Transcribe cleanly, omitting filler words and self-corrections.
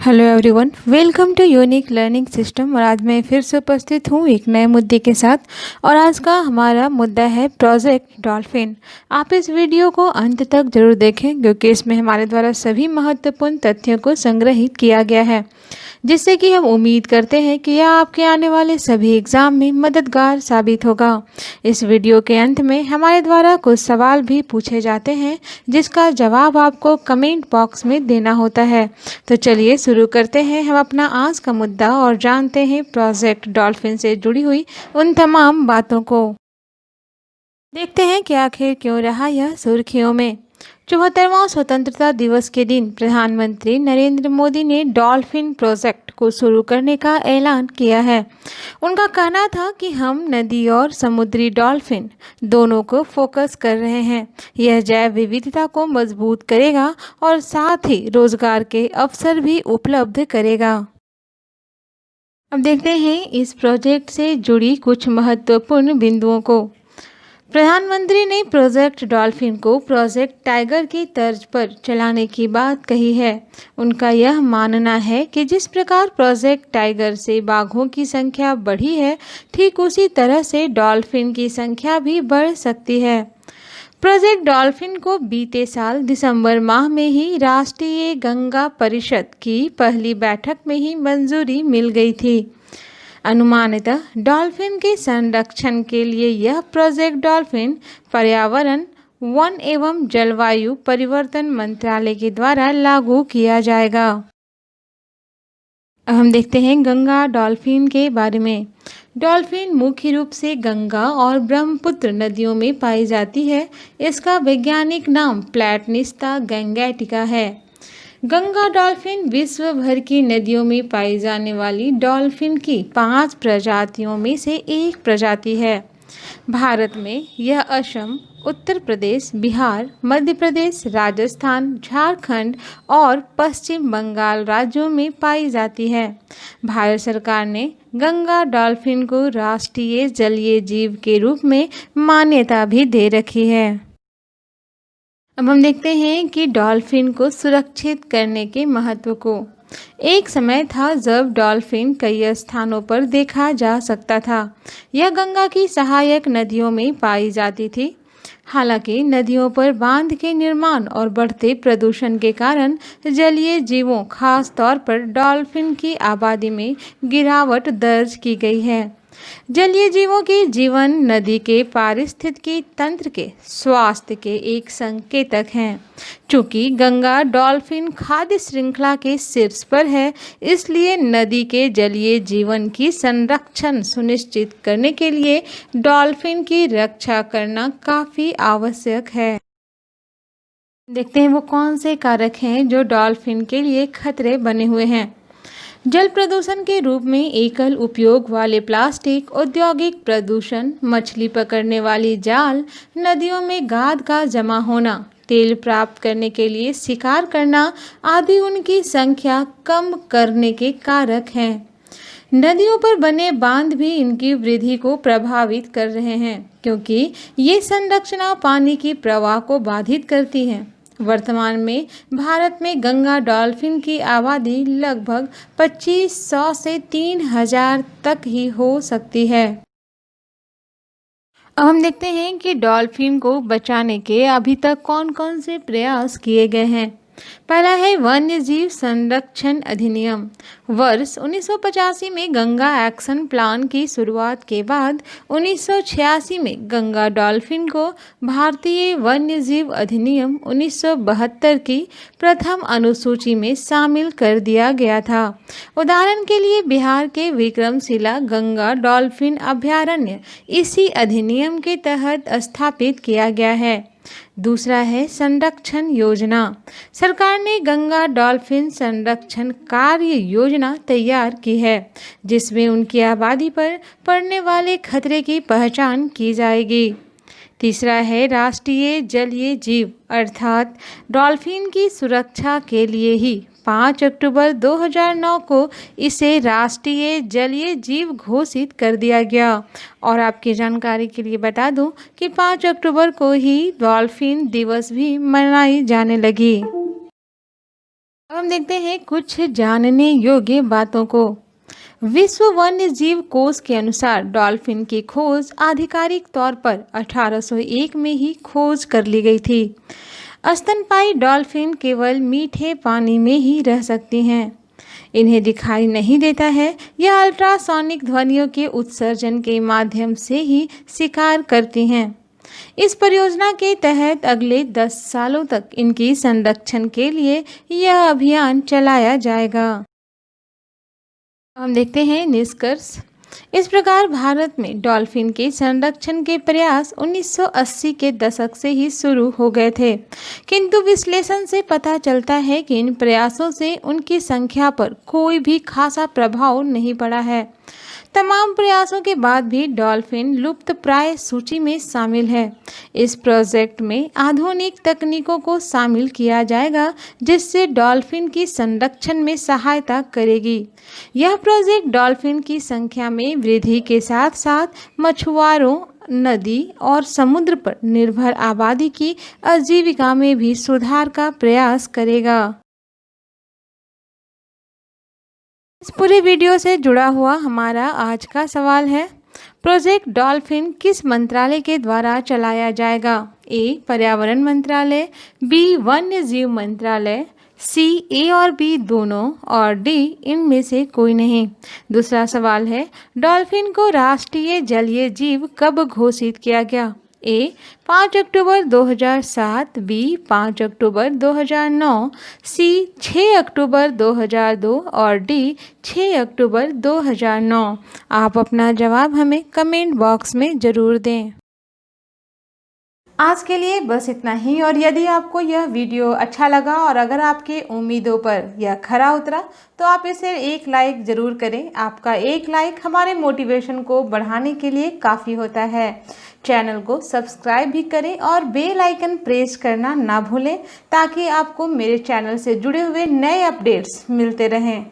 Hello everyone, welcome to unique learning system. और आज मैं फिर से उपस्थित हूँ एक नए मुद्दे के साथ। और आज का हमारा मुद्दा है प्रोजेक्ट डॉल्फिन। आप इस वीडियो को अंत तक जरूर देखें क्योंकि इसमें हमारे द्वारा सभी महत्वपूर्ण तथ्यों को संग्रहित किया गया है, जिससे कि हम उम्मीद करते हैं कि यह आपके आने वाले सभी एग्ज़ाम में मददगार साबित होगा। इस वीडियो के अंत में हमारे द्वारा कुछ सवाल भी पूछे जाते हैं जिसका जवाब आपको कमेंट बॉक्स में देना होता है। तो चलिए शुरू करते हैं हम अपना आज का मुद्दा और जानते हैं प्रोजेक्ट डॉल्फिन से जुड़ी हुई उन तमाम बातों को। देखते हैं कि आखिर क्यों रहा यह सुर्खियों में। 74वां स्वतंत्रता दिवस के दिन प्रधानमंत्री नरेंद्र मोदी ने डॉल्फिन प्रोजेक्ट को शुरू करने का ऐलान किया है। उनका कहना था कि हम नदी और समुद्री डॉल्फिन दोनों को फोकस कर रहे हैं। यह जैव विविधता को मजबूत करेगा और साथ ही रोजगार के अवसर भी उपलब्ध करेगा। अब देखते हैं इस प्रोजेक्ट से जुड़ी कुछ महत्वपूर्ण बिंदुओं को। प्रधानमंत्री ने प्रोजेक्ट डॉल्फिन को प्रोजेक्ट टाइगर की तर्ज पर चलाने की बात कही है। उनका यह मानना है कि जिस प्रकार प्रोजेक्ट टाइगर से बाघों की संख्या बढ़ी है, ठीक उसी तरह से डॉल्फिन की संख्या भी बढ़ सकती है। प्रोजेक्ट डॉल्फिन को बीते साल दिसंबर माह में ही राष्ट्रीय गंगा परिषद की पहली बैठक में ही मंजूरी मिल गई थी। अनुमानितः डॉल्फिन के संरक्षण के लिए यह प्रोजेक्ट डॉल्फिन पर्यावरण, वन एवं जलवायु परिवर्तन मंत्रालय के द्वारा लागू किया जाएगा। अब हम देखते हैं गंगा डॉल्फिन के बारे में। डॉल्फिन मुख्य रूप से गंगा और ब्रह्मपुत्र नदियों में पाई जाती है। इसका वैज्ञानिक नाम प्लैटनिस्ता गैंगेटिका है। गंगा डॉल्फिन विश्व भर की नदियों में पाई जाने वाली डॉल्फिन की 5 प्रजातियों में से एक प्रजाति है। भारत में यह असम, उत्तर प्रदेश, बिहार, मध्य प्रदेश, राजस्थान, झारखंड और पश्चिम बंगाल राज्यों में पाई जाती है। भारत सरकार ने गंगा डॉल्फिन को राष्ट्रीय जलीय जीव के रूप में मान्यता भी दे रखी है। अब हम देखते हैं कि डॉल्फिन को सुरक्षित करने के महत्व को। एक समय था जब डॉल्फिन कई स्थानों पर देखा जा सकता था। यह गंगा की सहायक नदियों में पाई जाती थी। हालांकि नदियों पर बांध के निर्माण और बढ़ते प्रदूषण के कारण जलीय जीवों, खास तौर पर डॉल्फिन की आबादी में गिरावट दर्ज की गई है। जलीय जीवों के जीवन नदी के पारिस्थितिकी तंत्र के स्वास्थ्य के एक संकेतक हैं। चूंकि गंगा डॉल्फिन खाद्य श्रृंखला के शीर्ष पर है, इसलिए नदी के जलीय जीवन की संरक्षण सुनिश्चित करने के लिए डॉल्फिन की रक्षा करना काफी आवश्यक है। देखते हैं वो कौन से कारक हैं जो डॉल्फिन के लिए खतरे बने हुए हैं। जल प्रदूषण के रूप में एकल उपयोग वाले प्लास्टिक, औद्योगिक प्रदूषण, मछली पकड़ने वाली जाल, नदियों में गाद का जमा होना, तेल प्राप्त करने के लिए शिकार करना आदि उनकी संख्या कम करने के कारक हैं। नदियों पर बने बांध भी इनकी वृद्धि को प्रभावित कर रहे हैं क्योंकि ये संरचना पानी की प्रवाह को बाधित करती हैं। वर्तमान में भारत में गंगा डॉल्फिन की आबादी लगभग 2500 से 3000 तक ही हो सकती है। अब हम देखते हैं कि डॉल्फिन को बचाने के अभी तक कौन कौन से प्रयास किए गए हैं। पहला है वन्य जीव संरक्षण अधिनियम। वर्ष 1985 में गंगा एक्शन प्लान की शुरुआत के बाद 1986 में गंगा डॉल्फिन को भारतीय वन्य जीव अधिनियम 1972 की प्रथम अनुसूची में शामिल कर दिया गया था। उदाहरण के लिए बिहार के विक्रमशिला गंगा डॉल्फिन अभयारण्य इसी अधिनियम के तहत स्थापित किया गया है। दूसरा है संरक्षण योजना। सरकार ने गंगा डॉल्फिन संरक्षण कार्य योजना तैयार की है, जिसमें उनकी आबादी पर पड़ने वाले खतरे की पहचान की जाएगी। तीसरा है राष्ट्रीय जलीय जीव, अर्थात डॉल्फिन की सुरक्षा के लिए ही 5 अक्टूबर 2009 को इसे राष्ट्रीय जलीय जीव घोषित कर दिया गया। और आपकी जानकारी के लिए बता दूं कि 5 अक्टूबर को ही डॉल्फिन दिवस भी मनाई जाने लगी। अब हम देखते हैं कुछ जानने योग्य बातों को। विश्व वन्य जीव कोष के अनुसार डॉल्फिन की खोज आधिकारिक तौर पर 1801 में ही खोज कर ली गई थी। स्तनपायी डॉल्फिन केवल मीठे पानी में ही रह सकती हैं। इन्हें दिखाई नहीं देता है। यह अल्ट्रासोनिक ध्वनियों के उत्सर्जन के माध्यम से ही शिकार करती हैं। इस परियोजना के तहत अगले 10 सालों तक इनकी संरक्षण के लिए यह अभियान चलाया जाएगा। हम देखते हैं निष्कर्ष। इस प्रकार भारत में डॉल्फिन के संरक्षण के प्रयास 1980 के दशक से ही शुरू हो गए थे, किंतु विश्लेषण से पता चलता है कि इन प्रयासों से उनकी संख्या पर कोई भी खासा प्रभाव नहीं पड़ा है। तमाम प्रयासों के बाद भी डॉल्फिन लुप्तप्राय सूची में शामिल है। इस प्रोजेक्ट में आधुनिक तकनीकों को शामिल किया जाएगा जिससे डॉल्फिन की संरक्षण में सहायता करेगी। यह प्रोजेक्ट डॉल्फिन की संख्या में वृद्धि के साथ साथ मछुआरों, नदी और समुद्र पर निर्भर आबादी की आजीविका में भी सुधार का प्रयास करेगा। इस पूरे वीडियो से जुड़ा हुआ हमारा आज का सवाल है, प्रोजेक्ट डॉल्फिन किस मंत्रालय के द्वारा चलाया जाएगा? ए पर्यावरण मंत्रालय, बी वन्य जीव मंत्रालय, सी ए और बी दोनों, और डी इनमें से कोई नहीं। दूसरा सवाल है, डॉल्फिन को राष्ट्रीय जलीय जीव कब घोषित किया गया? ए 5 अक्टूबर 2007, बी 5 अक्टूबर 2009, सी 6 अक्टूबर 2002 और डी 6 अक्टूबर 2009। आप अपना जवाब हमें कमेंट बॉक्स में ज़रूर दें। आज के लिए बस इतना ही, और यदि आपको यह वीडियो अच्छा लगा और अगर आपके उम्मीदों पर यह खरा उतरा तो आप इसे एक लाइक ज़रूर करें। आपका एक लाइक हमारे मोटिवेशन को बढ़ाने के लिए काफ़ी होता है। चैनल को सब्सक्राइब भी करें और बेल आइकन प्रेस करना ना भूलें ताकि आपको मेरे चैनल से जुड़े हुए नए अपडेट्स मिलते रहें।